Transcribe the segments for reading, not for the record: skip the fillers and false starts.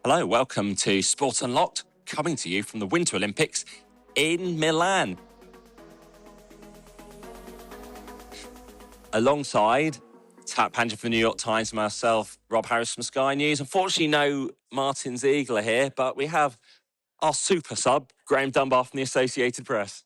Hello, welcome to Sport Unlocked, coming to you from the Winter Olympics in Milan. Alongside Panja from the New York Times and myself, Rob Harris from Sky News. Unfortunately, no Martyn Ziegler here, but we have our super sub, Graham Dunbar from the Associated Press.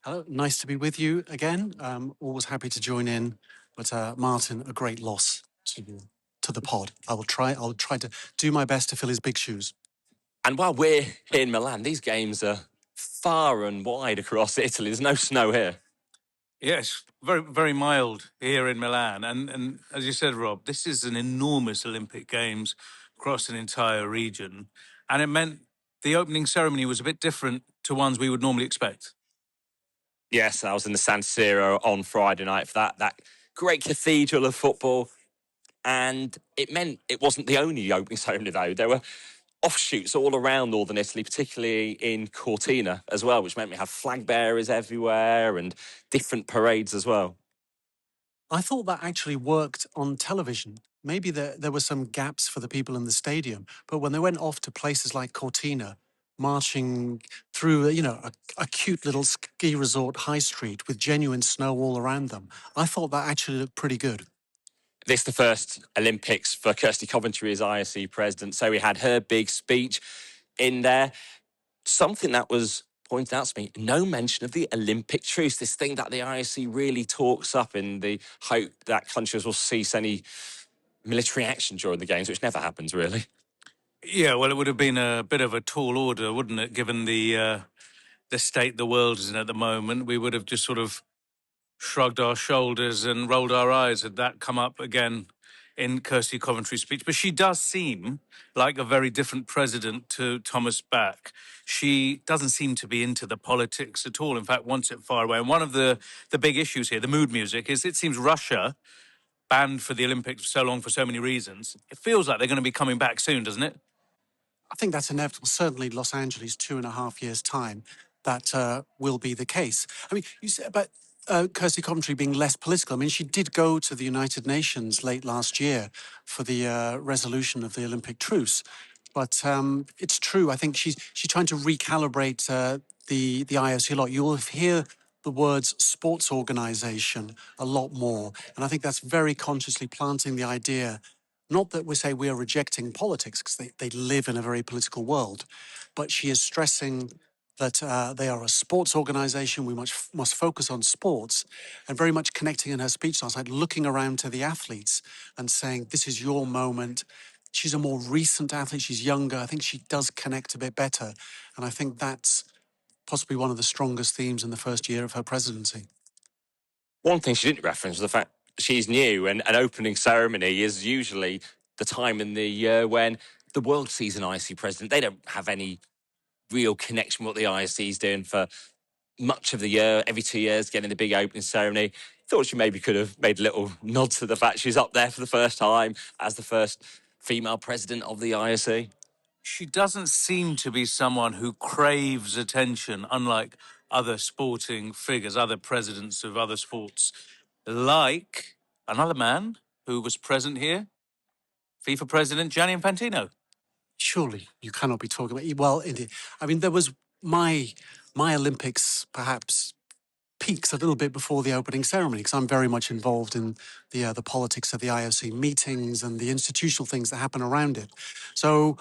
Hello, nice to be with you again. Always happy to join in, but Martyn, a great loss to the pod. I'll try to do my best to fill his big shoes. And while we're here in Milan, these games are far and wide across Italy. There's no snow here. Yes, very, very mild here in Milan. And as you said, Rob, this is an enormous Olympic Games across an entire region. And it meant the opening ceremony was a bit different to ones we would normally expect. Yes, I was in the San Siro on Friday night for that great cathedral of football. And it meant it wasn't the only opening ceremony, though. There were offshoots all around northern Italy, particularly in Cortina as well, which meant we have flag bearers everywhere and different parades as well. I thought that actually worked on television. Maybe there were some gaps for the people in the stadium, but when they went off to places like Cortina, marching through, a cute little ski resort high street with genuine snow all around them, I thought that actually looked pretty good. This is the first Olympics for Kirsty Coventry as IOC president, so we had her big speech in there. Something that was pointed out to me, no mention of the Olympic truce, this thing that the IOC really talks up in the hope that countries will cease any military action during the Games, which never happens, really. Yeah, well, it would have been a bit of a tall order, wouldn't it, given the state the world is in at the moment. We would have just sort of shrugged our shoulders and rolled our eyes had that come up again in Kirsty Coventry's speech. But she does seem like a very different president to Thomas Bach. She doesn't seem to be into the politics at all. In fact, wants it far away. And one of the big issues here, the mood music, is it seems Russia, banned for the Olympics for so long for so many reasons, it feels like they're going to be coming back soon, doesn't it? I think that's inevitable. Certainly Los Angeles, 2.5 years' time, that will be the case. I mean, you said about Kirsty Coventry being less political. I mean, she did go to the United Nations late last year for the resolution of the Olympic truce. But it's true. I think she's trying to recalibrate the IOC a lot. You'll hear the words sports organization a lot more. And I think that's very consciously planting the idea, not that we say we are rejecting politics, because they live in a very political world, but she is stressing that they are a sports organization. We must focus on sports, and very much connecting in her speech last night, looking around to the athletes and saying, this is your moment. She's a more recent athlete. She's younger. I think she does connect a bit better. And I think that's possibly one of the strongest themes in the first year of her presidency. One thing she didn't reference was the fact she's new, and an opening ceremony is usually the time in the year when the world sees an IOC president. They don't have any real connection with what the IOC is doing for much of the year, every 2 years, getting the big opening ceremony. Thought she maybe could have made a little nod to the fact she's up there for the first time as the first female president of the IOC. She doesn't seem to be someone who craves attention, unlike other sporting figures, other presidents of other sports, like another man who was present here, FIFA president Gianni Infantino. Surely you cannot be talking about, well, indeed. I mean, there was my Olympics perhaps peaks a little bit before the opening ceremony, because I'm very much involved in the politics of the IOC meetings and the institutional things that happen around it. So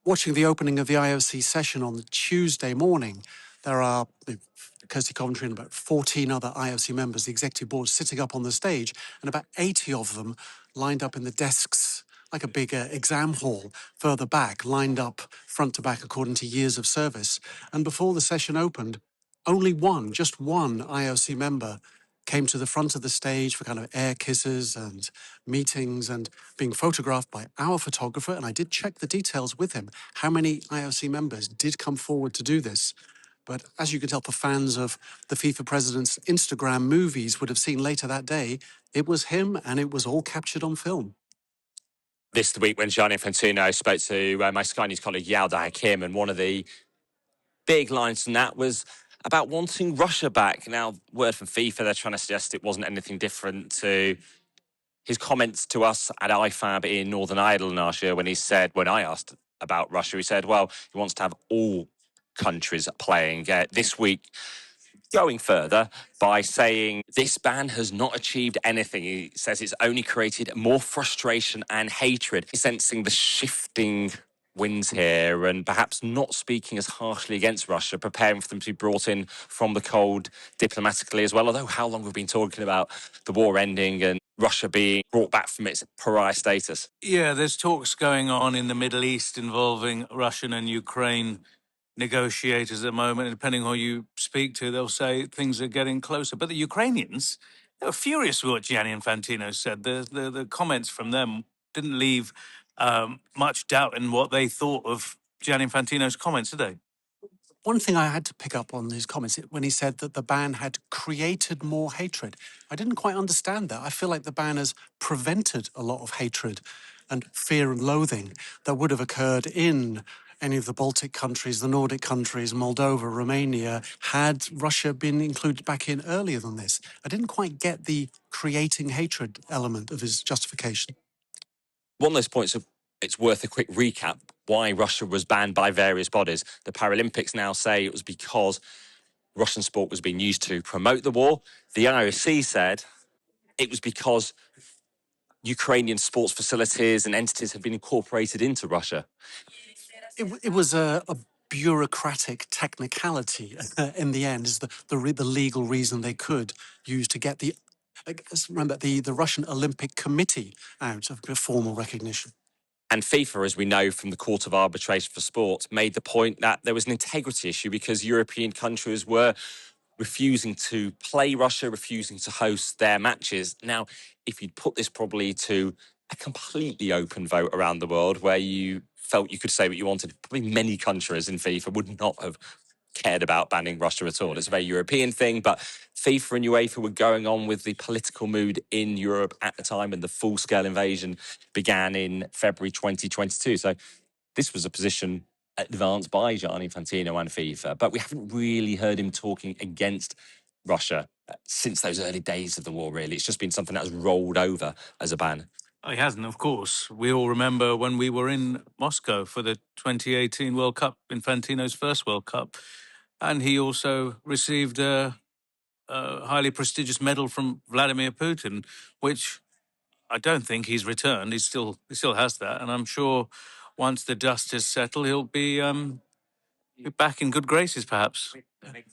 watching the opening of the IOC session on the Tuesday morning, there are Kirsty Coventry and about 14 other IOC members, the executive board, sitting up on the stage, and about 80 of them lined up in the desks like a big exam hall further back, lined up front to back according to years of service. And before the session opened, only just one IOC member came to the front of the stage for kind of air kisses and meetings and being photographed by our photographer. And I did check the details with him, how many IOC members did come forward to do this. But as you can tell, the fans of the FIFA president's Instagram movies would have seen later that day, it was him, and it was all captured on film. This week when Gianni Infantino spoke to my Sky News colleague Yalda Hakim, and one of the big lines from that was about wanting Russia back. Now, word from FIFA, they're trying to suggest it wasn't anything different to his comments to us at IFAB in Northern Ireland last year when I asked about Russia, he said, well, he wants to have all countries playing. This week, going further by saying this ban has not achieved anything. He says it's only created more frustration and hatred. He's sensing the shifting winds here and perhaps not speaking as harshly against Russia, preparing for them to be brought in from the cold diplomatically as well. Although how long we've been talking about the war ending and Russia being brought back from its pariah status. Yeah, there's talks going on in the Middle East involving Russian and Ukraine negotiators at the moment. And depending on who you speak to, they'll say things are getting closer. But the Ukrainians, they were furious with what Gianni Infantino said. The comments from them didn't leave much doubt in what they thought of Gianni Infantino's comments, did they? One thing I had to pick up on his comments when he said that the ban had created more hatred. I didn't quite understand that. I feel like the ban has prevented a lot of hatred and fear and loathing that would have occurred in any of the Baltic countries, the Nordic countries, Moldova, Romania, had Russia been included back in earlier than this. I didn't quite get the creating hatred element of his justification. One of those points it's worth a quick recap why Russia was banned by various bodies. The Paralympics now say it was because Russian sport was being used to promote the war. The IOC said it was because Ukrainian sports facilities and entities have been incorporated into Russia. It was a bureaucratic technicality in the end, is the legal reason they could use to get remember the Russian Olympic Committee out of formal recognition. And FIFA, as we know from the Court of Arbitration for Sport, made the point that there was an integrity issue because European countries were refusing to play Russia, refusing to host their matches. Now, if you'd put this probably to a completely open vote around the world where you felt you could say what you wanted, probably many countries in FIFA would not have cared about banning Russia at all. It's a very European thing, but FIFA and UEFA were going on with the political mood in Europe at the time, and the full-scale invasion began in February 2022. So this was a position advanced by Gianni Infantino and FIFA, but we haven't really heard him talking against Russia since those early days of the war, really. It's just been something that has rolled over as a ban. He hasn't, of course. We all remember when we were in Moscow for the 2018 World Cup, Infantino's first World Cup, and he also received a highly prestigious medal from Vladimir Putin, which I don't think he's returned. He still has that, and I'm sure once the dust is settled, he'll be back in good graces, perhaps.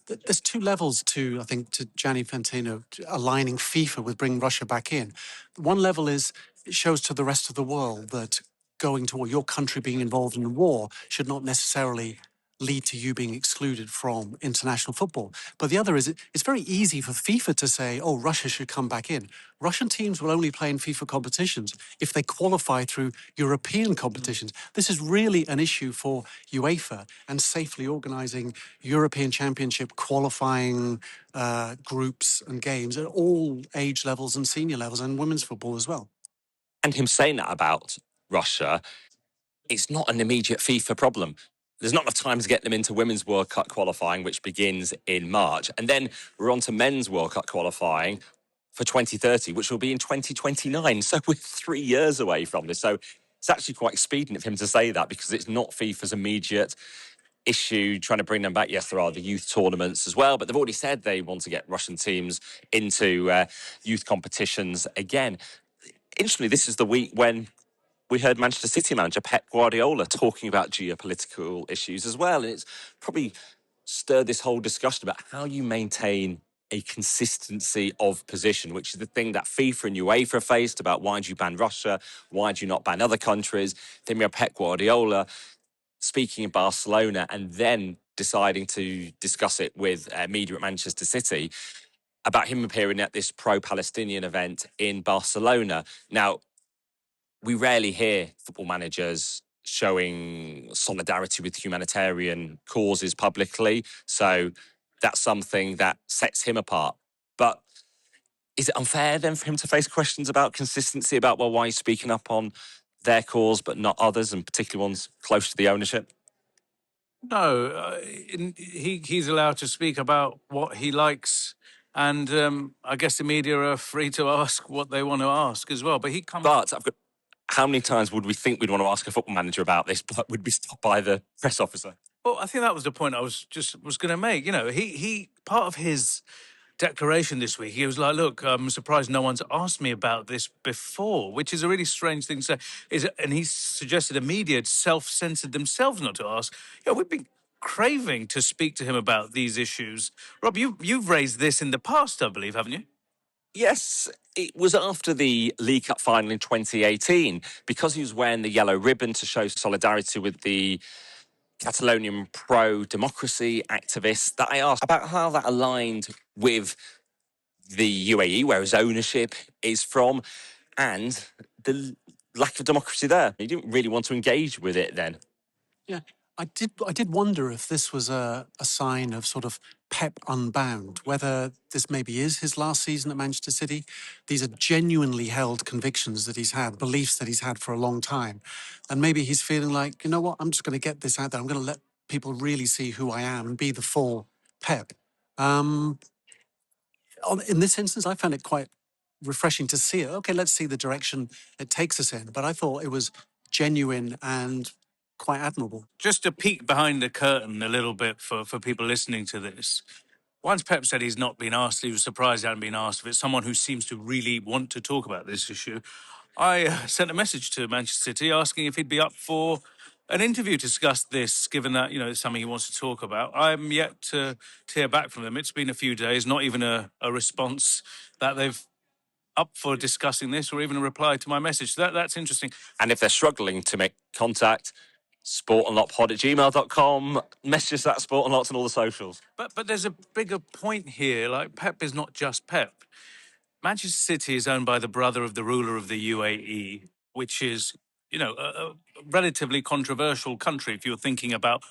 There's two levels to, I think, to Gianni Infantino aligning FIFA with bringing Russia back in. One level is it shows to the rest of the world that going to war, your country being involved in a war, should not necessarily lead to you being excluded from international football. But the other is it's very easy for FIFA to say, oh, Russia should come back in. Russian teams will only play in FIFA competitions if they qualify through European competitions. This is really an issue for UEFA and safely organising European Championship qualifying groups and games at all age levels and senior levels, and women's football as well. And him saying that about Russia, it's not an immediate FIFA problem. There's not enough time to get them into Women's World Cup qualifying, which begins in March. And then we're on to Men's World Cup qualifying for 2030, which will be in 2029. So we're 3 years away from this. So it's actually quite expedient of him to say that because it's not FIFA's immediate issue trying to bring them back. Yes, there are the youth tournaments as well, but they've already said they want to get Russian teams into youth competitions again. Interestingly, this is the week when we heard Manchester City manager Pep Guardiola talking about geopolitical issues as well. And it's probably stirred this whole discussion about how you maintain a consistency of position, which is the thing that FIFA and UEFA faced about why do you ban Russia? Why do you not ban other countries? Then we have Pep Guardiola speaking in Barcelona and then deciding to discuss it with media at Manchester City about him appearing at this pro-Palestinian event in Barcelona. Now, we rarely hear football managers showing solidarity with humanitarian causes publicly. So that's something that sets him apart. But is it unfair then for him to face questions about consistency, about, well, why he's speaking up on their cause but not others, and particularly ones close to the ownership? No, he's allowed to speak about what he likes And I guess the media are free to ask what they want to ask as well. But he comes. But I've got, how many times would we think we'd want to ask a football manager about this, but would be stopped by the press officer? Well, I think that was the point I was going to make. You know, he part of his declaration this week, he was like, "Look, I'm surprised no one's asked me about this before," which is a really strange thing to say. And he suggested the media had self-censored themselves not to ask. Yeah, we've been craving to speak to him about these issues. Rob, you've raised this in the past, I believe, haven't you? Yes, it was after the League Cup final in 2018, because he was wearing the yellow ribbon to show solidarity with the Catalonian pro-democracy activists, that I asked about how that aligned with the UAE, where his ownership is from, and the lack of democracy there. He didn't really want to engage with it then. Yeah, I did wonder if this was a sign of sort of Pep unbound, whether this maybe is his last season at Manchester City. These are genuinely held convictions that he's had, beliefs that he's had for a long time. And maybe he's feeling like, you know what, I'm just going to get this out there. I'm going to let people really see who I am and be the full Pep. In this instance, I found it quite refreshing to see it. Okay, let's see the direction it takes us in. But I thought it was genuine and quite admirable. Just to peek behind the curtain a little bit for people listening to this. Once Pep said he's not been asked, he was surprised he hadn't been asked. If it's someone who seems to really want to talk about this issue, I sent a message to Manchester City asking if he'd be up for an interview to discuss this, given that, you know, it's something he wants to talk about. I'm yet to hear back from them. It's been a few days, not even a response that they've up for discussing this or even a reply to my message. That's interesting. And if they're struggling to make contact, sportunlockpod@gmail.com, message that sportunlocked on all the socials. But there's a bigger point here. Like, Pep is not just Pep. Manchester City is owned by the brother of the ruler of the UAE, which is, you know, a relatively controversial country if you're thinking about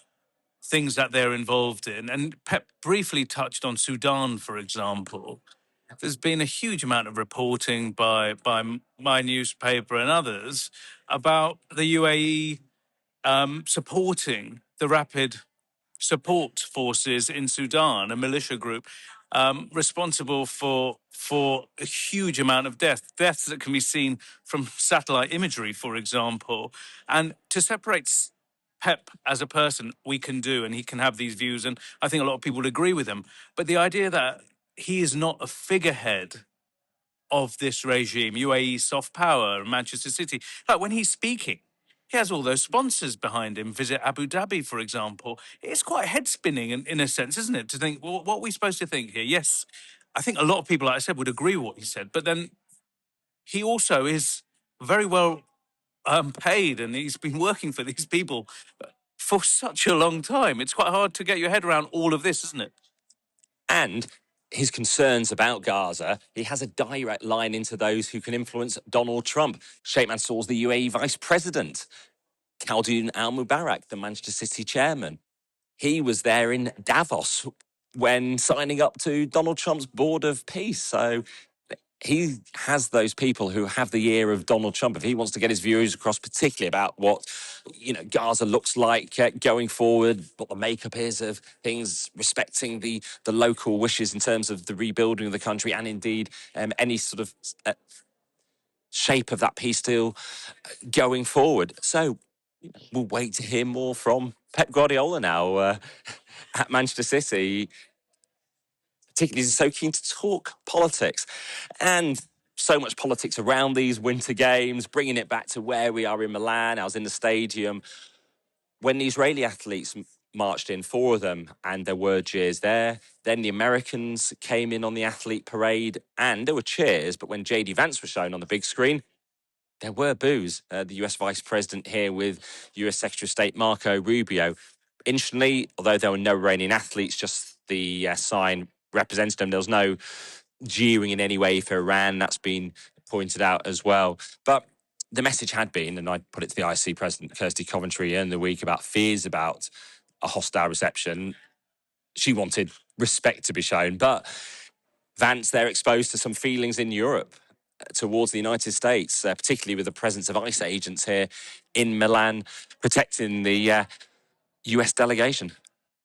things that they're involved in. And Pep briefly touched on Sudan, for example. There's been a huge amount of reporting by my newspaper and others about the UAE supporting the rapid support forces in Sudan, a militia group responsible for a huge amount of deaths that can be seen from satellite imagery, for example. And to separate Pep as a person, we can do, and he can have these views, and I think a lot of people would agree with him. But the idea that he is not a figurehead of this regime, UAE soft power, Manchester City, like when he's speaking, he has all those sponsors behind him. Visit Abu Dhabi, for example. It's quite head spinning in a sense, isn't it? To think, well, what are we supposed to think here? Yes, I think a lot of people, like I said, would agree with what he said. But then he also is very well paid, and he's been working for these people for such a long time. It's quite hard to get your head around all of this, isn't it? And his concerns about Gaza, he has a direct line into those who can influence Donald Trump. Sheikh Mansour's the UAE vice president. Khaldoon Al-Mubarak, the Manchester City chairman. He was there in Davos when signing up to Donald Trump's board of peace. So he has those people who have the ear of Donald Trump. If he wants to get his views across, particularly about what, you know, Gaza looks like going forward, what the makeup is of things, respecting the local wishes in terms of the rebuilding of the country, and indeed any sort of shape of that peace deal going forward. So we'll wait to hear more from Pep Guardiola now at Manchester City. Particularly, he's so keen to talk politics, and so much politics around these winter games, bringing it back to where we are in Milan. I was in the stadium when the Israeli athletes marched in, 4 of them, and there were cheers there. Then the Americans came in on the athlete parade, and there were cheers, but when JD Vance was shown on the big screen, there were boos. The US Vice President here with US Secretary of State Marco Rubio. Interestingly, although there were no Iranian athletes, just the sign represented them, there was no jeering in any way for Iran. That's been pointed out as well. But the message had been, and I put it to the IOC President, Kirsty Coventry, in the week about fears about a hostile reception. She wanted respect to be shown. But Vance, they're exposed to some feelings in Europe towards the United States, particularly with the presence of ICE agents here in Milan, protecting the US delegation.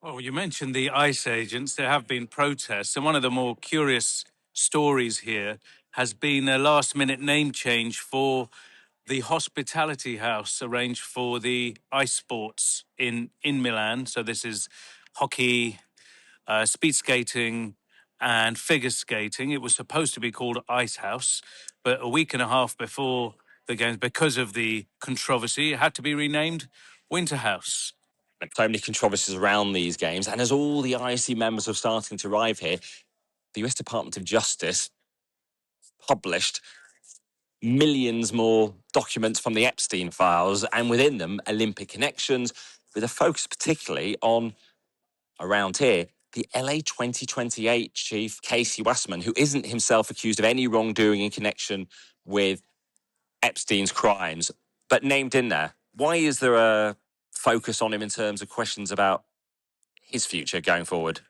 Well, you mentioned the ICE agents. There have been protests, and one of the more curious stories here has been a last-minute name change for the hospitality house arranged for the ice sports in Milan. So this is hockey, speed skating, and figure skating. It was supposed to be called Ice House, but a week and a half before the games, because of the controversy, it had to be renamed Winter House. So many controversies around these games, and as all the IOC members are starting to arrive here, the US Department of Justice published millions more documents from the Epstein files, and within them, Olympic connections, with a focus particularly on, around here, the LA 2028 chief, Casey Wasserman, who isn't himself accused of any wrongdoing in connection with Epstein's crimes, but named in there. Why is there a focus on him in terms of questions about his future going forward?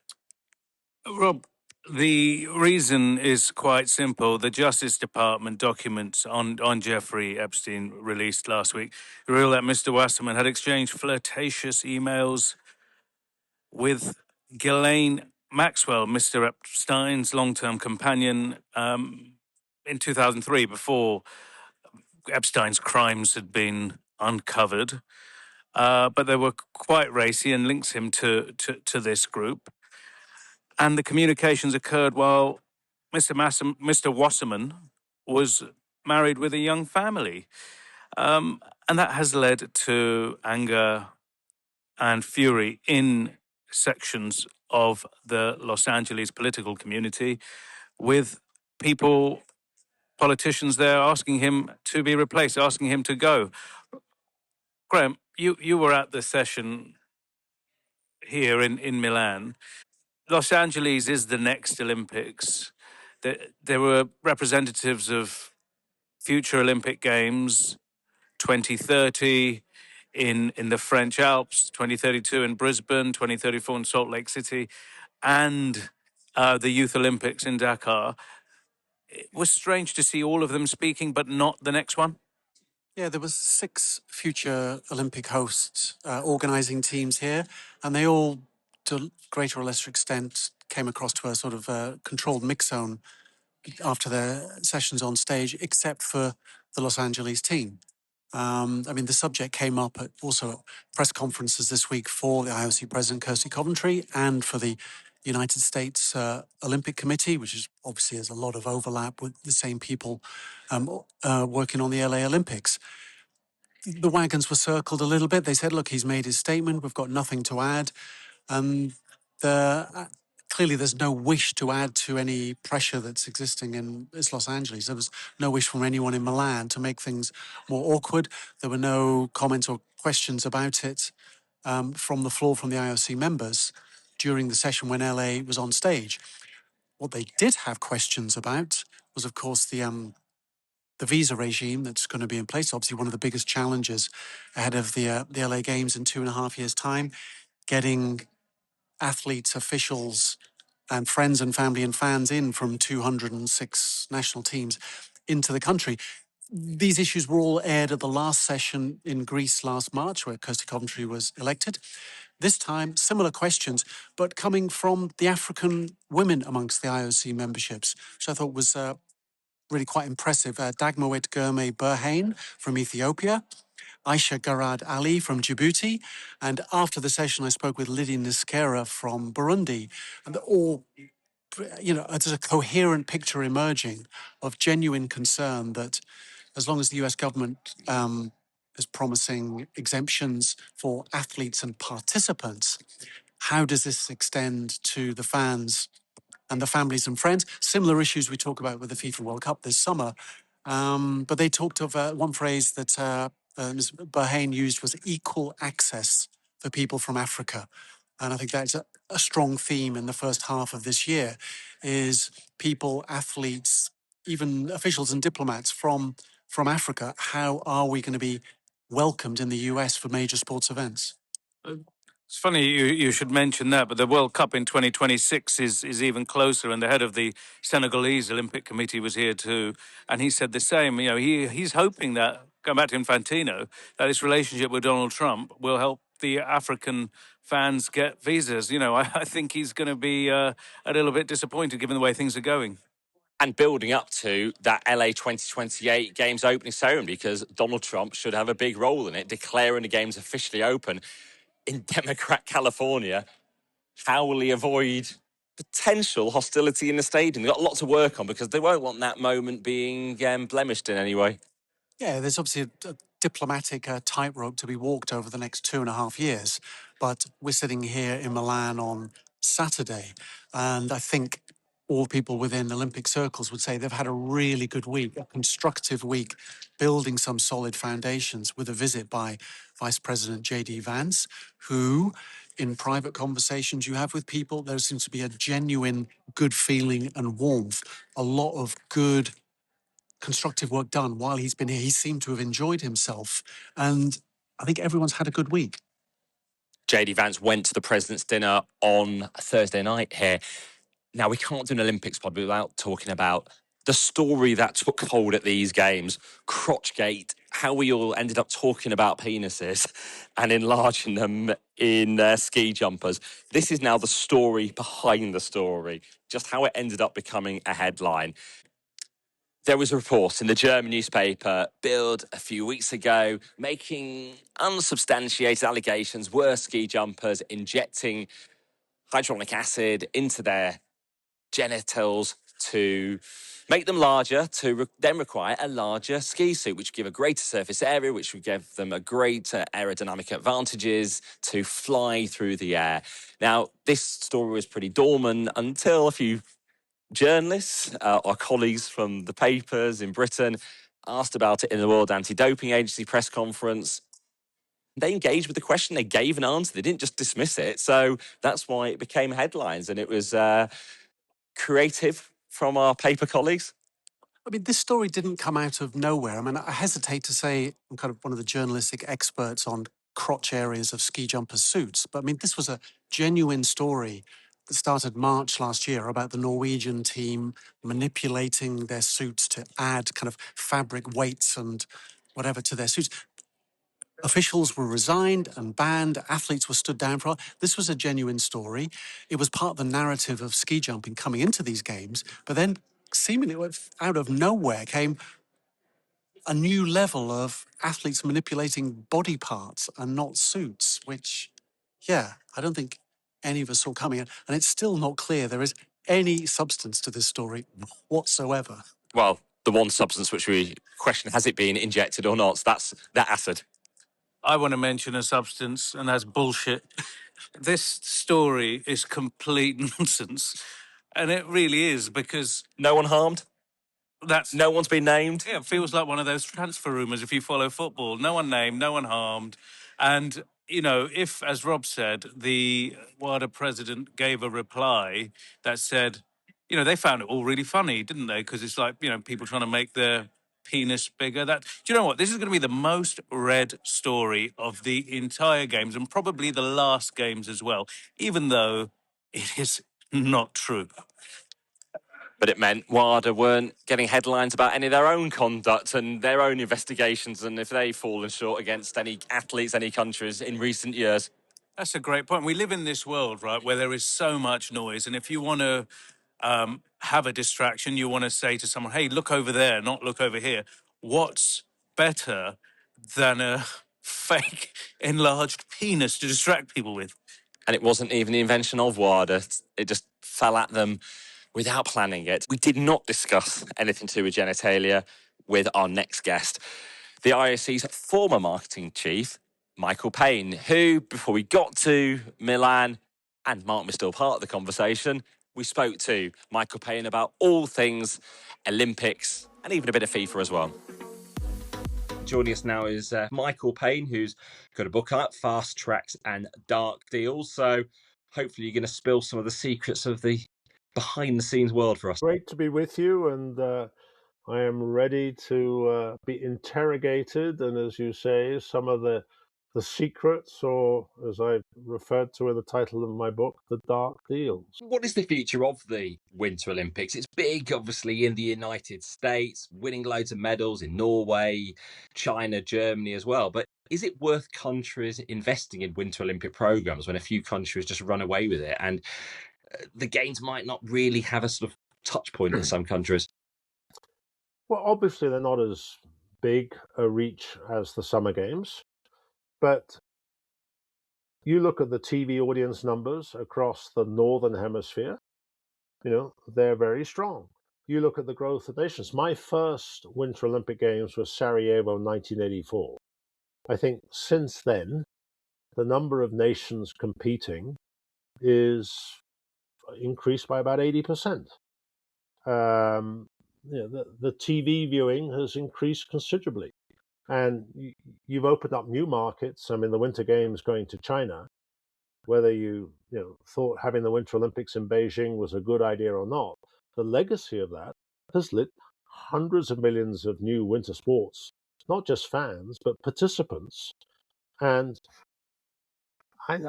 Rob, the reason is quite simple. The Justice Department documents on Jeffrey Epstein released last week reveal that Mr. Wasserman had exchanged flirtatious emails with Ghislaine Maxwell, Mr. Epstein's long-term companion, in 2003, before Epstein's crimes had been uncovered. But they were quite racy and links him to this group. And the communications occurred while Mr. Wasserman was married with a young family. And that has led to anger and fury in sections of the Los Angeles political community, with people, politicians there, asking him to be replaced, asking him to go. Graham, you were at the session here in Milan. Los Angeles is the next Olympics. There were representatives of future Olympic Games, 2030 in the French Alps, 2032 in Brisbane, 2034 in Salt Lake City, and the Youth Olympics in Dakar. It was strange to see all of them speaking, but not the next one. Yeah, there was 6 future Olympic hosts organising teams here, and they all, to a greater or lesser extent, came across to a sort of controlled mix zone after their sessions on stage, except for the Los Angeles team. I mean, the subject came up also at press conferences this week for the IOC president, Kirsty Coventry, and for the United States Olympic Committee, which is obviously has a lot of overlap with the same people working on the LA Olympics. The wagons were circled a little bit. They said, look, he's made his statement. We've got nothing to add. Clearly, there's no wish to add to any pressure that's existing in Los Angeles. There was no wish from anyone in Milan to make things more awkward. There were no comments or questions about it from the floor from the IOC members during the session when LA was on stage. What they did have questions about was, of course, the visa regime that's going to be in place. Obviously, one of the biggest challenges ahead of the LA Games in 2.5 years' time, getting athletes, officials, and friends and family and fans in from 206 national teams into the country. These issues were all aired at the last session in Greece last March, where Kirsty Coventry was elected. This time, similar questions, but coming from the African women amongst the IOC memberships, which I thought was really quite impressive. Dagmawit Germe Burhain from Ethiopia, Aisha Garad Ali from Djibouti, and after the session I spoke with Lydia Niskera from Burundi, and all, there's a coherent picture emerging of genuine concern that as long as the US government is promising exemptions for athletes and participants, how does this extend to the fans and the families and friends? Similar issues we talk about with the FIFA World Cup this summer. But they talked of one phrase that Ms. Bahrain used was equal access for people from Africa. And I think that's a strong theme in the first half of this year, is people, athletes, even officials and diplomats from Africa. How are we going to be welcomed in the US for major sports events? It's funny you should mention that, but the World Cup in 2026 is even closer, and the head of the Senegalese Olympic Committee was here too, and he said the same. He's hoping that, going back to Infantino, that his relationship with Donald Trump will help the African fans get visas. You know, I think he's going to be a little bit disappointed given the way things are going. And building up to that LA 2028 Games opening ceremony, because Donald Trump should have a big role in it, declaring the Games officially open in Democrat California. How will he avoid potential hostility in the stadium? They've got a lot to work on because they won't want that moment being blemished in any way. Yeah, there's obviously a diplomatic tightrope to be walked over the next 2.5 years. But we're sitting here in Milan on Saturday, and I think all people within Olympic circles would say they've had a really good week, a constructive week, building some solid foundations with a visit by Vice President J.D. Vance, who, in private conversations you have with people, there seems to be a genuine good feeling and warmth, a lot of good constructive work done while he's been here. He seemed to have enjoyed himself, and I think everyone's had a good week. JD Vance went to the President's dinner on Thursday night here. Now, we can't do an Olympics pod without talking about the story that took hold at these games, Crotchgate, how we all ended up talking about penises and enlarging them in ski jumpers. This is now the story behind the story, just how it ended up becoming a headline. There was a report in the German newspaper, Bild, a few weeks ago, making unsubstantiated allegations were ski jumpers injecting hyaluronic acid into their genitals to make them larger, to then require a larger ski suit, which would give a greater surface area, which would give them a greater aerodynamic advantages to fly through the air. Now, this story was pretty dormant until a few journalists, our colleagues from the papers in Britain, asked about it in the World Anti-Doping Agency press conference. They engaged with the question. They gave an answer. They didn't just dismiss it. So that's why it became headlines. And it was creative from our paper colleagues. I mean, this story didn't come out of nowhere. I mean, I hesitate to say I'm kind of one of the journalistic experts on crotch areas of ski jumper suits, but I mean, this was a genuine story that started March last year about the Norwegian team manipulating their suits to add kind of fabric weights and whatever to their suits. Officials were resigned and banned. Athletes were stood down for. This was a genuine story. It was part of the narrative of ski jumping coming into these games. But then, seemingly out of nowhere, came a new level of athletes manipulating body parts and not suits, which, yeah, I don't think any of us saw coming. And it's still not clear there is any substance to this story whatsoever. Well, the one substance which we question, has it been injected or not? So that's that acid. I want to mention a substance, and that's bullshit. This story is complete nonsense, and it really is, because No one harmed? that's No one's been named? Yeah, it feels like one of those transfer rumours if you follow football. No one named, no one harmed. And, you know, if, as Rob said, the WADA president gave a reply that said, you know, they found it all really funny, didn't they? Because it's like, you know, people trying to make their penis bigger. That, do you know what? This is going to be the most read story of the entire games, and probably the last games as well, even though it is not true. But it meant WADA weren't getting headlines about any of their own conduct and their own investigations, and if they've fallen short against any athletes, any countries in recent years. That's a great point. We live in this world, right, where there is so much noise. And if you want to have a distraction, you want to say to someone, hey, look over there, not look over here. What's better than a fake enlarged penis to distract people with? And it wasn't even the invention of WADA. It just fell at them without planning it. We did not discuss anything to do with genitalia with our next guest, the IOC's former marketing chief, Michael Payne, who, before we got to Milan, and Mark was still part of the conversation, we spoke to Michael Payne about all things Olympics and even a bit of FIFA as well. Joining us now is Michael Payne, who's got a book out, Fast Tracks and Dark Deals. So hopefully you're going to spill some of the secrets of the behind-the-scenes world for us. Great to be with you, and I am ready to be interrogated. And as you say, some of the the secrets, or as I've referred to in the title of my book, the dark deals. What is the future of the Winter Olympics? It's big, obviously, in the United States, winning loads of medals in Norway, China, Germany as well. But is it worth countries investing in Winter Olympic programs when a few countries just run away with it? And the games might not really have a sort of touch point in some countries. Well, obviously, they're not as big a reach as the Summer Games, but you look at the TV audience numbers across the Northern Hemisphere, they're very strong. You look at the growth of nations. My first Winter Olympic Games was Sarajevo 1984. I think since then, the number of nations competing is increased by about 80%. The TV viewing has increased considerably. And you've opened up new markets. I mean, the Winter Games going to China, whether you thought having the Winter Olympics in Beijing was a good idea or not, the legacy of that has lit hundreds of millions of new winter sports, not just fans, but participants. And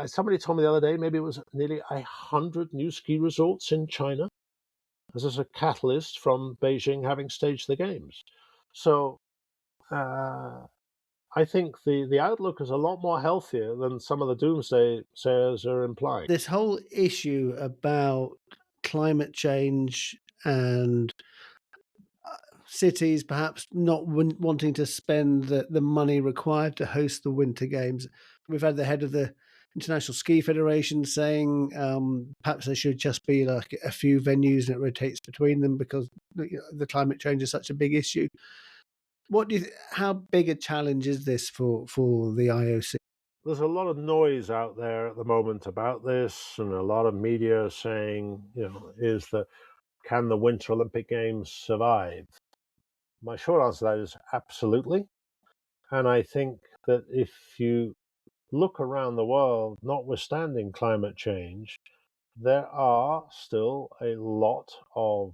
somebody told me the other day, maybe it was nearly 100 new ski resorts in China as a catalyst from Beijing having staged the games. So I think the outlook is a lot more healthier than some of the doomsday sayers are implying. This whole issue about climate change and cities perhaps not wanting to spend the money required to host the Winter Games. We've had the head of the International Ski Federation saying perhaps there should just be like a few venues and it rotates between them because the climate change is such a big issue. How big a challenge is this for the IOC? There's a lot of noise out there at the moment about this, and a lot of media saying, can the Winter Olympic Games survive? My short answer to that is absolutely. And I think that if you look around the world, notwithstanding climate change, there are still a lot of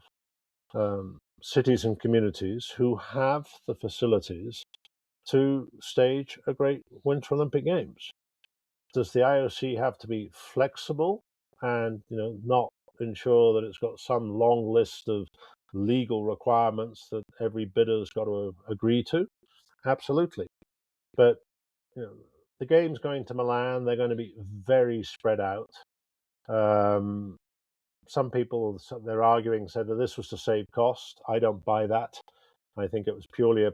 cities and communities who have the facilities to stage a great Winter Olympic Games. Does the IOC have to be flexible and not ensure that it's got some long list of legal requirements that every bidder's got to agree to? Absolutely. But the games going to Milan, they're going to be very spread out. Some people, they're arguing, said that this was to save cost. I don't buy that. I think it was purely a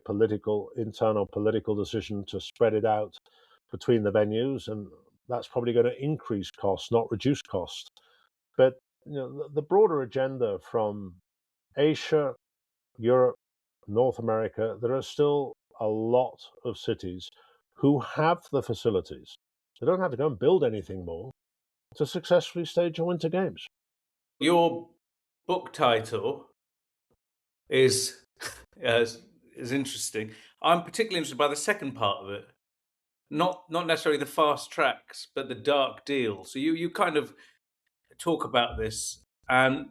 internal political decision to spread it out between the venues, and that's probably going to increase costs, not reduce cost. But the broader agenda from Asia, Europe, North America, there are still a lot of cities who have the facilities. They don't have to go and build anything more to successfully stage a Winter Games. Your book title is interesting. I'm particularly interested by the second part of it. Not necessarily the fast tracks, but the dark deal. So you kind of talk about this, and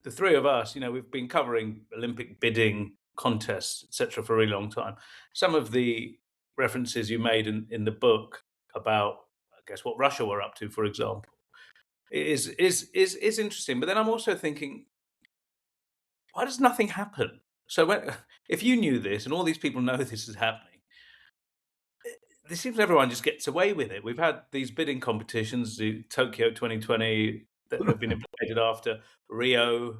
the three of us, we've been covering Olympic bidding contests, etc., for a really long time. Some of the references you made in the book about, I guess, what Russia were up to, for example, is interesting. But then I'm also thinking, why does nothing happen? So if you knew this, and all these people know this is happening, it seems everyone just gets away with it. We've had these bidding competitions, the Tokyo 2020, that have been implemented after Rio.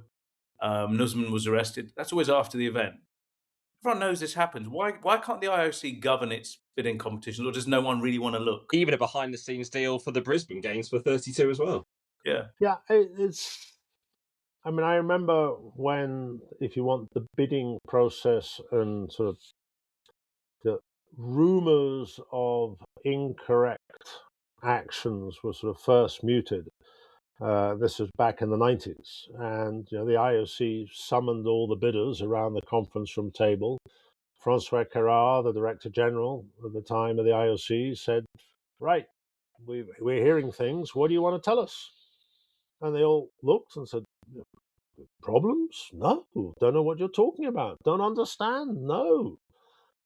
Nuzman was arrested. That's always after the event. Everyone knows this happens. Why can't the IOC govern its bidding competitions, or does no one really want to look? Even a behind-the-scenes deal for the Brisbane Games for 32 as well. Yeah. Yeah, I remember when, if you want, the bidding process and sort of the rumors of incorrect actions were sort of first muted. This was back in the 90s, and the IOC summoned all the bidders around the conference room table. Francois Carrard, the Director General at the time of the IOC, said, "Right, we're hearing things. What do you want to tell us?" And they all looked and said, "Problems? No. Don't know what you're talking about. Don't understand? No."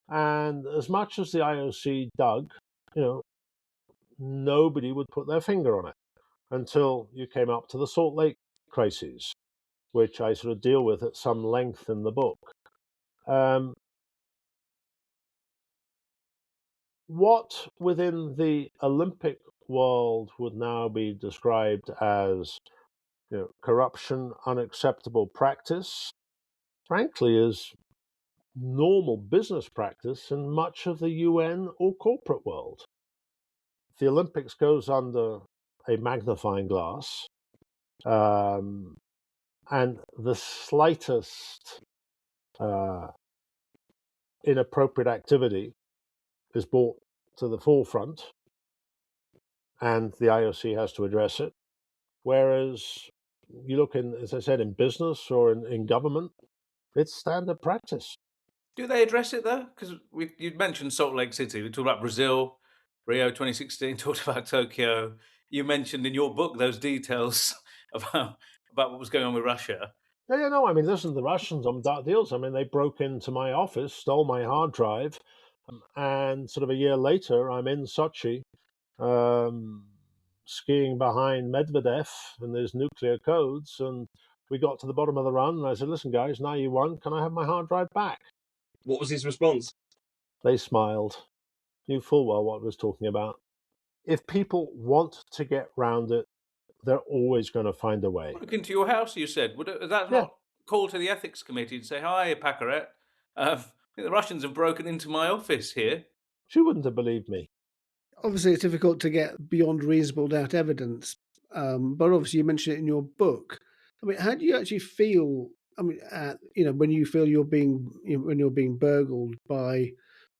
And as much as the IOC dug, nobody would put their finger on it until you came up to the Salt Lake crises, which I sort of deal with at some length in the book. What within the Olympic world would now be described as corruption, unacceptable practice, frankly, is normal business practice in much of the UN or corporate world. The Olympics goes under a magnifying glass, and the slightest inappropriate activity is brought to the forefront, and the IOC has to address it. Whereas you look in, as I said, in business or in government, it's standard practice. Do they address it though? Because you mentioned Salt Lake City. We talked about Brazil, Rio 2016. Talked about Tokyo. You mentioned in your book those details about what was going on with Russia. Yeah, no. I mean, listen, the Russians on dark deals. I mean, they broke into my office, stole my hard drive, and sort of a year later, I'm in Sochi, skiing behind Medvedev, and there's nuclear codes. And we got to the bottom of the run, and I said, "Listen, guys, now you won. Can I have my hard drive back?" What was his response? They smiled. Knew full well what I was talking about. If people want to get round it, they're always going to find a way. Look into your house, you said. Would that not call to the ethics committee and say, "Hi, Pacaret, I think the Russians have broken into my office here"? She wouldn't have believed me. Obviously, it's difficult to get beyond reasonable doubt evidence, but obviously you mentioned it in your book. I mean, how do you actually feel? I mean, when you feel when you're being burgled by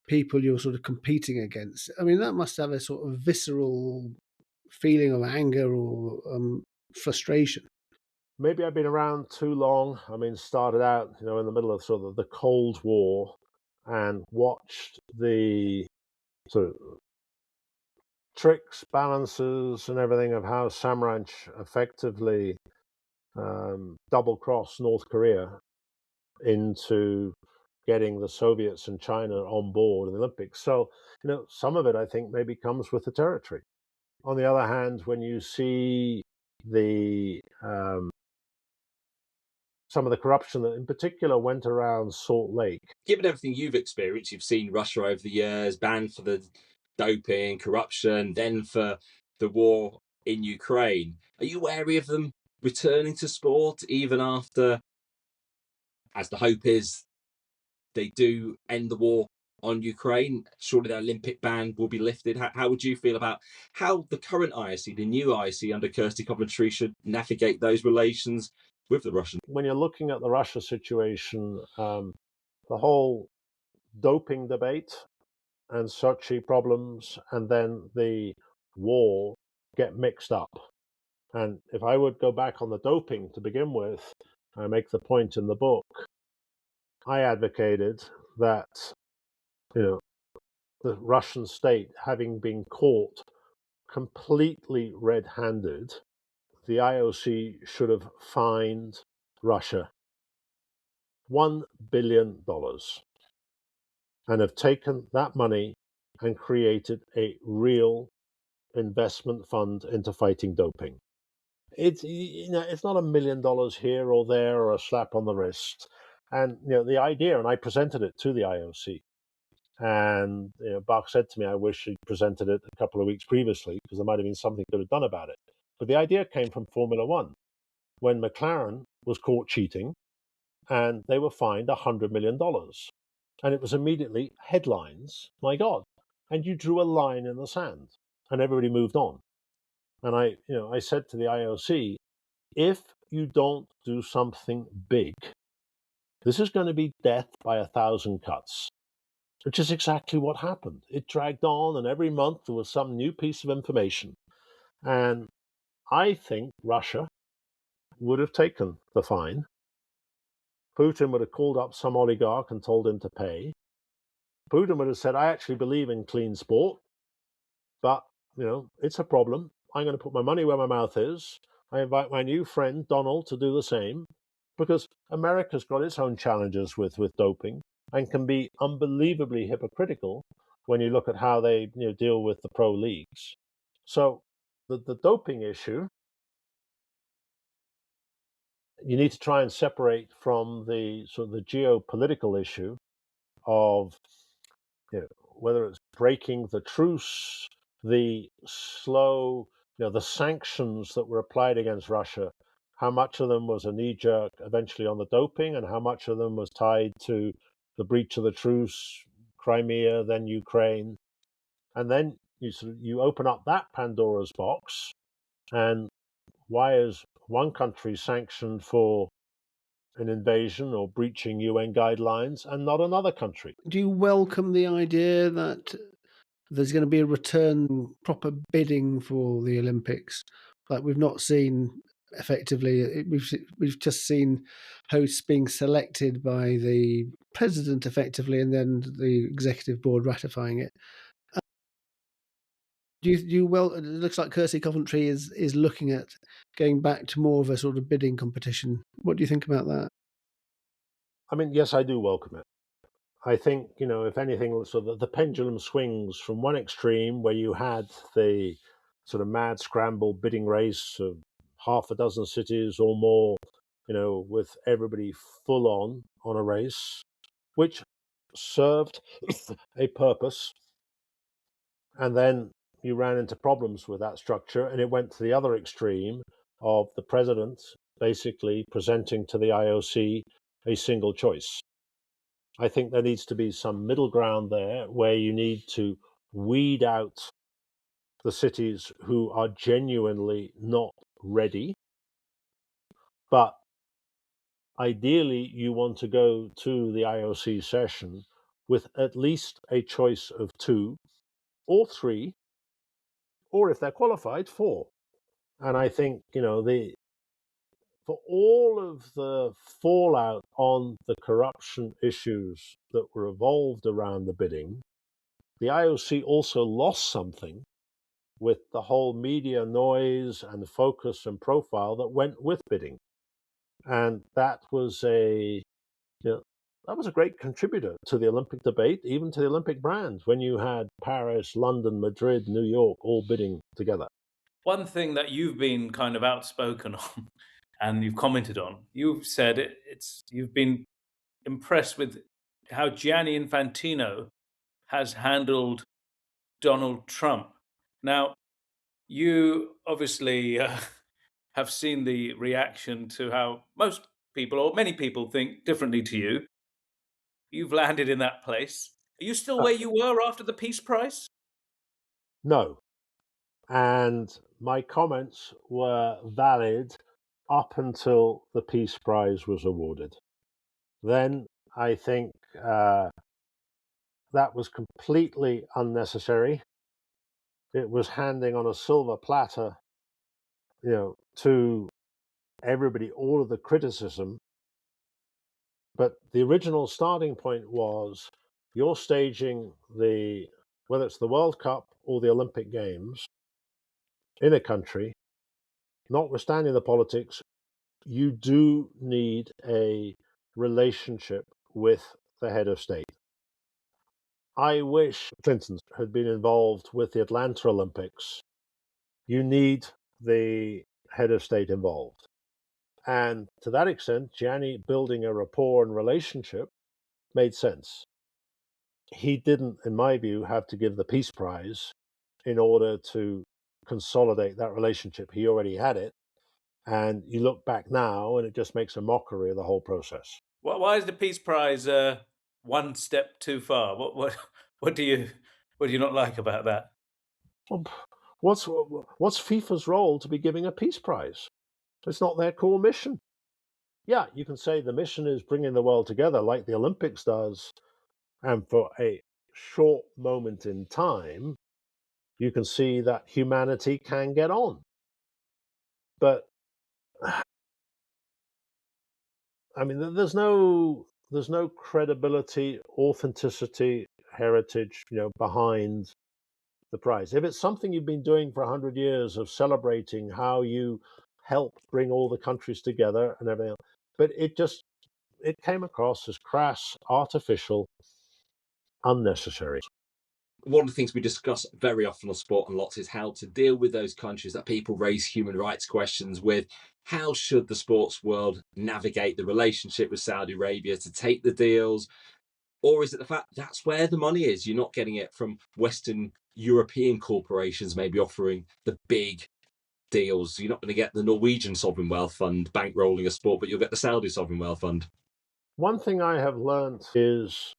people you're sort of competing against. I mean, that must have a sort of visceral feeling of anger or frustration. Maybe I've been around too long. I mean, started out, in the middle of sort of the Cold War and watched the sort of tricks, balances, and everything of how Sam Ranch effectively double-crossed North Korea into getting the Soviets and China on board in the Olympics. So, some of it, I think, maybe comes with the territory. On the other hand, when you see the some of the corruption that in particular went around Salt Lake. Given everything you've experienced, you've seen Russia over the years, banned for the doping, corruption, then for the war in Ukraine. Are you wary of them returning to sport even after, as the hope is, they do end the war on Ukraine? Surely the Olympic ban will be lifted. How would you feel about how the current IOC, the new IOC under Kirsty Coventry, should navigate those relations with the Russians? When you're looking at the Russia situation, the whole doping debate and Sochi problems and then the war get mixed up. And if I would go back on the doping to begin with, I make the point in the book, I advocated that, the Russian state, having been caught completely red-handed, the IOC should have fined Russia $1 billion and have taken that money and created a real investment fund into fighting doping. It's not $1 million here or there or a slap on the wrist. And the idea, and I presented it to the IOC, and Bach said to me, I wish he'd presented it a couple of weeks previously because there might have been something could have done about it. But the idea came from Formula One when McLaren was caught cheating and they were fined $100 million. And it was immediately headlines, my God. And you drew a line in the sand and everybody moved on. And I said to the IOC, if you don't do something big, this is going to be death by 1,000 cuts, which is exactly what happened. It dragged on, and every month there was some new piece of information. And I think Russia would have taken the fine. Putin would have called up some oligarch and told him to pay. Putin would have said, I actually believe in clean sport, but, it's a problem. I'm going to put my money where my mouth is. I invite my new friend, Donald, to do the same, because America's got its own challenges with doping and can be unbelievably hypocritical when you look at how they deal with the pro leagues. So the doping issue, you need to try and separate from the sort of the geopolitical issue of whether it's breaking the truce, the slow, the sanctions that were applied against Russia, how much of them was a knee jerk eventually on the doping, and how much of them was tied to the breach of the truce, Crimea, then Ukraine. And then you open up that Pandora's box, and why is one country sanctioned for an invasion or breaching UN guidelines and not another country? Do you welcome the idea that there's going to be a return proper bidding for the Olympics? Like we've not seen effectively, we've just seen hosts being selected by the president effectively, and then the executive board ratifying it. It looks like Kirsty Coventry is looking at going back to more of a sort of bidding competition. What do you think about that? I mean, yes, I do welcome it. I think, if anything, so the pendulum swings from one extreme where you had the sort of mad scramble bidding race of half a dozen cities or more, with everybody full on a race, which served a purpose. And then you ran into problems with that structure, and it went to the other extreme of the president basically presenting to the IOC a single choice. I think there needs to be some middle ground there where you need to weed out the cities who are genuinely not ready. But ideally, you want to go to the IOC session with at least a choice of 2 or 3, or if they're qualified, 4. And I think, for all of the fallout on the corruption issues that were evolved around the bidding, the IOC also lost something with the whole media noise and focus and profile that went with bidding. And that was a great contributor to the Olympic debate, even to the Olympic brand, when you had Paris, London, Madrid, New York all bidding together. One thing that you've been kind of outspoken on and you've commented on, you've said you've been impressed with how Gianni Infantino has handled Donald Trump. Now, you obviously have seen the reaction to how most people, or many people, think differently to you. You've landed in that place. Are you still where you were after the Peace Prize? No. And my comments were valid up until the Peace Prize was awarded. Then I think that was completely unnecessary. It was handing on a silver platter, to everybody all of the criticism. But the original starting point was you're staging whether it's the World Cup or the Olympic Games in a country, notwithstanding the politics, you do need a relationship with the head of state. I wish Clinton had been involved with the Atlanta Olympics. You need the head of state involved. And to that extent, Gianni building a rapport and relationship made sense. He didn't, in my view, have to give the Peace Prize in order to consolidate that relationship. He already had it. And you look back now, and it just makes a mockery of the whole process. Why is the Peace Prize one step too far? What do you not like about that? Well, what's FIFA's role to be giving a Peace Prize? It's not their core mission. Yeah, you can say the mission is bringing the world together like the Olympics does, and for a short moment in time, you can see that humanity can get on. But I mean, there's no credibility, authenticity, heritage, behind the prize. If it's something you've been doing for 100 years of celebrating how you helped bring all the countries together and everything else, but it came across as crass, artificial, unnecessary. One of the things we discuss very often on Sport Unlocked is how to deal with those countries that people raise human rights questions with. How should the sports world navigate the relationship with Saudi Arabia to take the deals? Or is it the fact that's where the money is? You're not getting it from Western European corporations maybe offering the big deals. You're not going to get the Norwegian Sovereign Wealth Fund bankrolling a sport, but you'll get the Saudi Sovereign Wealth Fund. One thing I have learnt is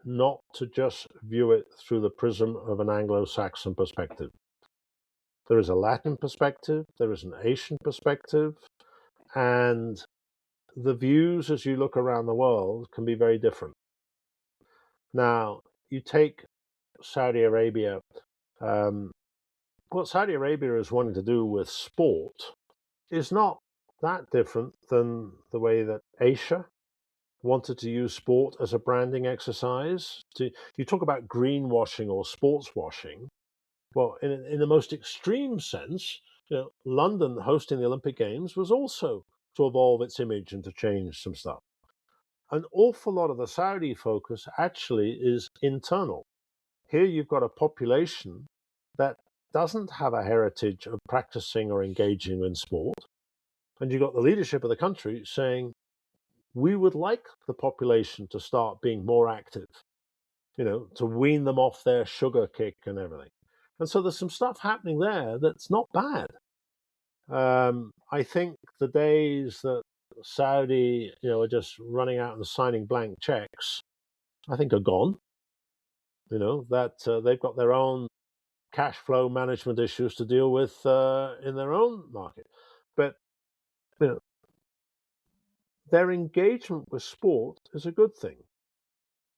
not to just view it through the prism of an Anglo-Saxon perspective. There is a Latin perspective, there is an Asian perspective, and the views as you look around the world can be very different. Now, you take Saudi Arabia, what Saudi Arabia is wanting to do with sport is not that different than the way that Asia wanted to use sport as a branding exercise. You talk about greenwashing or sports washing. Well, in the most extreme sense, London hosting the Olympic Games was also to evolve its image and to change some stuff. An awful lot of the Saudi focus actually is internal. Here you've got a population that doesn't have a heritage of practicing or engaging in sport. And you've got the leadership of the country saying, we would like the population to start being more active, to wean them off their sugar kick and everything. And so there's some stuff happening there that's not bad. I think the days that Saudi, are just running out and signing blank checks, I think are gone. That they've got their own cash flow management issues to deal with in their own market. But their engagement with sport is a good thing.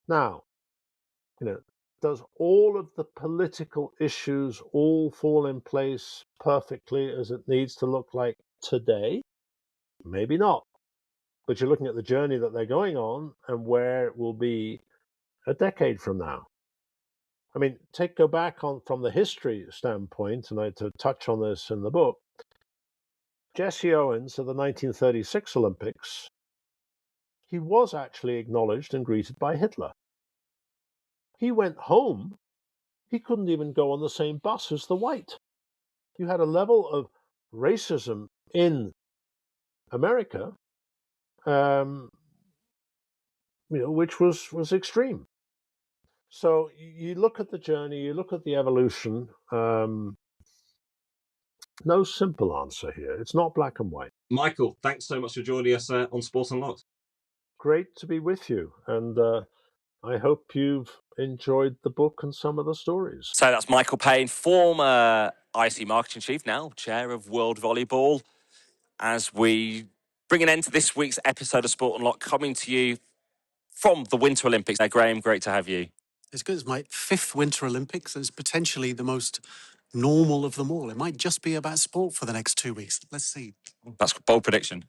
Now, does all of the political issues all fall in place perfectly as it needs to look like today? Maybe not. But you're looking at the journey that they're going on and where it will be a decade from now. I mean, go back from the history standpoint, and I to touch on this in the book. Jesse Owens of the 1936 Olympics, he was actually acknowledged and greeted by Hitler. He went home. He couldn't even go on the same bus as the white. You had a level of racism in America, which was extreme. So you look at the journey, you look at the evolution. No simple answer here. It's not black and white. Michael, thanks so much for joining us on Sports Unlocked. Great to be with you, and I hope you've enjoyed the book and some of the stories. So that's Michael Payne, former IC marketing chief, now chair of World Volleyball. As we bring an end to this week's episode of Sport Unlocked, coming to you from the Winter Olympics. Graham, great to have you. It's good. It's my 5th Winter Olympics. It's potentially the most normal of them all. It might just be about sport for the next 2 weeks. Let's see. That's a bold prediction.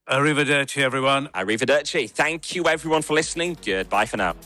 Arrivederci, everyone. Arrivederci. Thank you, everyone, for listening. Goodbye for now.